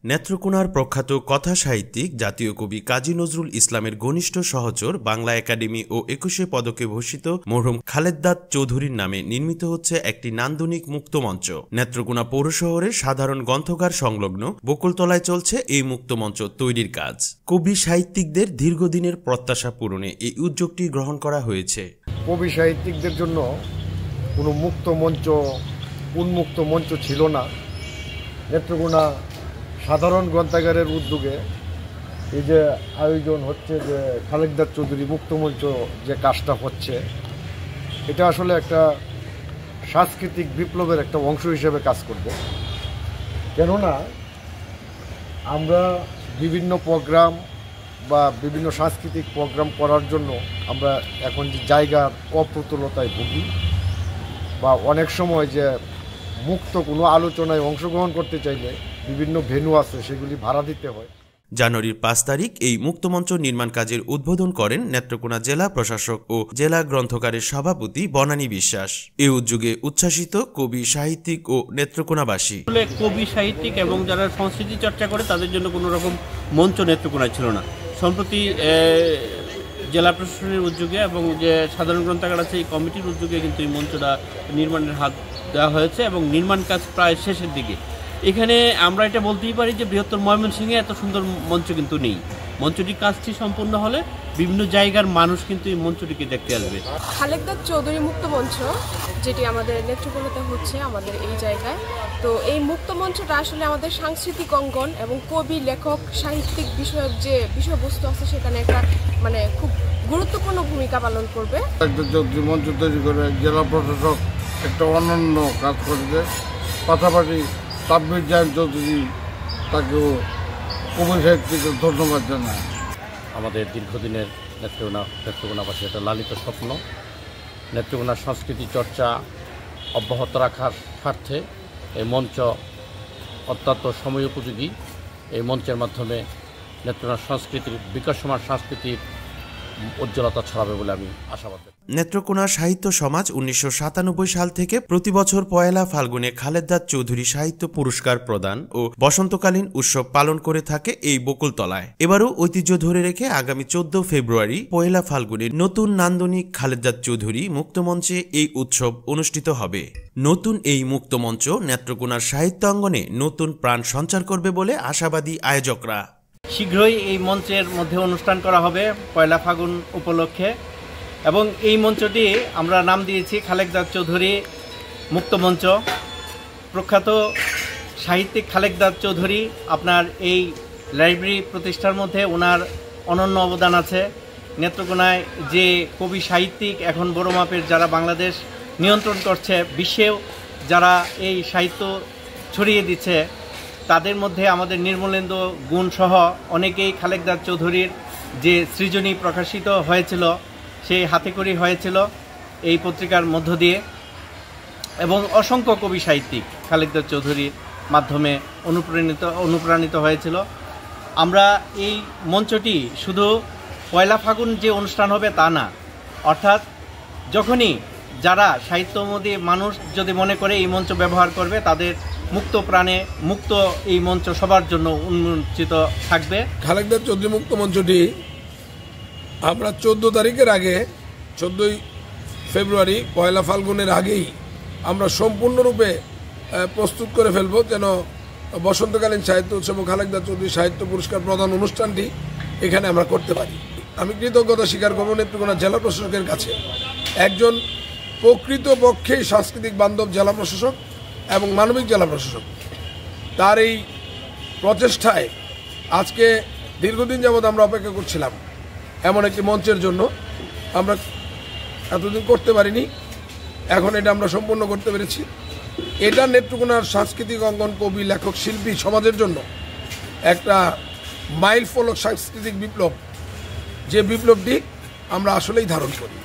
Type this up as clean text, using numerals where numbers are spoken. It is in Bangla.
নেত্রকোনার প্রখ্যাত কথা সাহিত্যিক জাতীয় কবি কাজী নজরুল ইসলামের ঘনিষ্ঠ সহচর বাংলা একাডেমি ও ২১শে পদকে ভূষিত মরহুম খালেদদাদ চৌধুরীর নামে নির্মিত হচ্ছে একটি নান্দনিক মুক্তমঞ্চ। নেত্রকোনা পৌর শহরের সাধারণ গ্রন্থাগার সংলগ্ন বকুলতলায় চলছে এই মুক্তমঞ্চ তৈরির কাজ। কবি সাহিত্যিকদের দীর্ঘদিনের প্রত্যাশা পূরণে এই উদ্যোগটি গ্রহণ করা হয়েছে। কবি সাহিত্যিকদের জন্য কোনো মুক্ত মঞ্চ উন্মুক্ত মঞ্চ ছিল না। নেত্রকোনা সাধারণ গ্রন্থাগারের উদ্যোগে এই যে আয়োজন হচ্ছে, যে খালেদদাদ চৌধুরী মুক্তমঞ্চ যে কাজটা হচ্ছে, এটা আসলে একটা সাংস্কৃতিক বিপ্লবের একটা অংশ হিসেবে কাজ করবে। কেননা আমরা বিভিন্ন প্রোগ্রাম বা বিভিন্ন সাংস্কৃতিক প্রোগ্রাম করার জন্য আমরা এখন যে জায়গার অপ্রতুলতায় ভুগি, বা অনেক সময় যে মুক্ত কোনো আলোচনায় অংশগ্রহণ করতে চাইলে বিভিন্ন ভেন্যু আছে, সেগুলি ভাড়া দিতে হয়। জানুয়ারির ৫ তারিখ এই মুক্তমঞ্চ নির্মাণ কাজের উদ্বোধন করেন নেত্রকোনা জেলা প্রশাসক ও জেলা গ্রন্থকারের সভাপতি বনানী বিশ্বাস। এই উদ্যোগে উচ্ছ্বাসিত কবি সাহিত্যিক ও নেত্রকোনাবাসী। কবি সাহিত্যিক এবং যারা সংস্কৃতি চর্চা করে তাদের জন্য কোনো রকম মঞ্চ নেত্রকোনায় ছিল না। সম্প্রতি জেলা প্রশাসনের উদ্যোগে এবং যে সাধারণ গ্রন্থাগার আছে এই কমিটির উদ্যোগে কিন্তু এই মঞ্চটা নির্মাণের হাত দেওয়া হয়েছে এবং নির্মাণ কাজ প্রায় শেষের দিকে। এখানে আমরা এটা বলতেই পারি যে বৃহত্তর ময়মনসিংহে এত সুন্দর মঞ্চ কিন্তু নেই। মঞ্চটির কাজটি সম্পূর্ণ হলে বিভিন্ন জায়গার মানুষ কিন্তু এই মঞ্চটিকে দেখতে আসবে। খালেদদাদ চৌধুরী মুক্ত মঞ্চ, যেটি আমাদের নেত্রকোনাতে হচ্ছে আমাদের এই জায়গায়, তো এই মুক্ত মঞ্চটা আসলে আমাদের সাংস্কৃতিক অঙ্গন এবং কবি লেখক সাহিত্যিক বিষয়ক যে বিষয়বস্তু আছে সেখানে একটা খুব গুরুত্বপূর্ণ ভূমিকা পালন করবে। চৌধুরী মঞ্চ তৈরি করে জেলা প্রশাসক একটা অনন্য কাজ করবে। পাশাপাশি তাব্বির জাহান চৌধুরী, তাকেও কবি সাহিত্যিকের ধন্যবাদ জানায়। আমাদের দীর্ঘদিনের নেত্রকোনাবাসী একটা লালিত স্বপ্ন, নেত্রকোনার সংস্কৃতি চর্চা অব্যাহত রাখার স্বার্থে এই মঞ্চ অত্যন্ত সময়োপযোগী। এই মঞ্চের মাধ্যমে নেত্রকোনার সংস্কৃতির বিকাশমান সাংস্কৃতিক উজ্জ্বলতা ছড়াবে বলে আমি আশাবাদী। নেত্রকোনা সাহিত্য সমাজ ১৯৯৭ সাল থেকে প্রতি বছর পয়লা ফাল্গুনে খালেদদাদ চৌধুরী সাহিত্য পুরস্কার প্রদান ও বসন্তকালীন উৎসব পালন করে থাকে এই বকুলতলায়। এবারও ঐতিহ্য ধরে রেখে আগামী ১৪ ফেব্রুয়ারি পয়লা ফাল্গুনে নতুন নান্দনিক খালেদদাদ চৌধুরী মুক্তমঞ্চে এই উৎসব অনুষ্ঠিত হবে। নতুন এই মুক্তমঞ্চ নেত্রকোনার সাহিত্যাঙ্গনে নতুন প্রাণ সঞ্চার করবে বলে আশাবাদী আয়োজকরা। শীঘ্রই এই মঞ্চের মধ্যে অনুষ্ঠান করা হবে পয়লা ফাল্গুন উপলক্ষে, এবং এই মঞ্চটি আমরা নাম দিয়েছি খালেদদাদ চৌধুরী মুক্তমঞ্চ। প্রখ্যাত সাহিত্যিক খালেদদাদ চৌধুরী, আপনার এই লাইব্রেরি প্রতিষ্ঠার মধ্যে ওনার অনন্য অবদান আছে। নেত্রকোনায় যে কবি সাহিত্যিক এখন বড় মাপের যারা বাংলাদেশ নিয়ন্ত্রণ করছে, বিশ্বেও যারা এই সাহিত্য ছড়িয়ে দিচ্ছে, তাদের মধ্যে আমাদের নির্মলেন্দু গুণসহ অনেকেই খালেদদাদ চৌধুরীর যে সৃজনী প্রকাশিত হয়েছিল, সেই হাতেখড়ি হয়েছিল এই পত্রিকার মধ্য দিয়ে, এবং অসংখ্য কবি সাহিত্যিক খালেদদাদ চৌধুরীর মাধ্যমে অনুপ্রাণিত হয়েছিল। আমরা এই মঞ্চটি শুধু পয়লা ফাল্গুন যে অনুষ্ঠান হবে তা না, অর্থাৎ যখনই যারা সাহিত্যমোদী মানুষ যদি মনে করে এই মঞ্চ ব্যবহার করবে, তাদের মুক্ত প্রাণে মুক্ত এই মঞ্চ সবার জন্য উন্মোচিত থাকবে। খালেদদাদ চৌধুরী মুক্ত মঞ্চটি আমরা 14 তারিখের আগে, 14 ফেব্রুয়ারি পয়লা ফাল্গুনের আগেই আমরা সম্পূর্ণরূপে প্রস্তুত করে ফেলব, যেন বসন্তকালীন সাহিত্য উৎসব ও খালেদদাদ চৌধুরী সাহিত্য পুরস্কার প্রদান অনুষ্ঠানটি এখানে আমরা করতে পারি। আমি কৃতজ্ঞতা স্বীকার করব নেত্রকোনা জেলা প্রশাসকের কাছে, একজন প্রকৃতপক্ষেই সাংস্কৃতিক বান্ধব জেলা প্রশাসক এবং মানবিক জেলা প্রশাসক। তার এই প্রচেষ্টায় আজকে দীর্ঘদিন যাবৎ আমরা অপেক্ষা করছিলাম এমন একটি মঞ্চের জন্য। আমরা এতদিন করতে পারিনি, এখন এটা আমরা সম্পূর্ণ করতে পেরেছি। এটা নেত্রকোনার সাংস্কৃতিক অঙ্গন, কবি লেখক শিল্পী সমাজের জন্য একটা মাইল ফলক সাংস্কৃতিক বিপ্লব, যে বিপ্লবটি আমরা আসলেই ধারণ করি।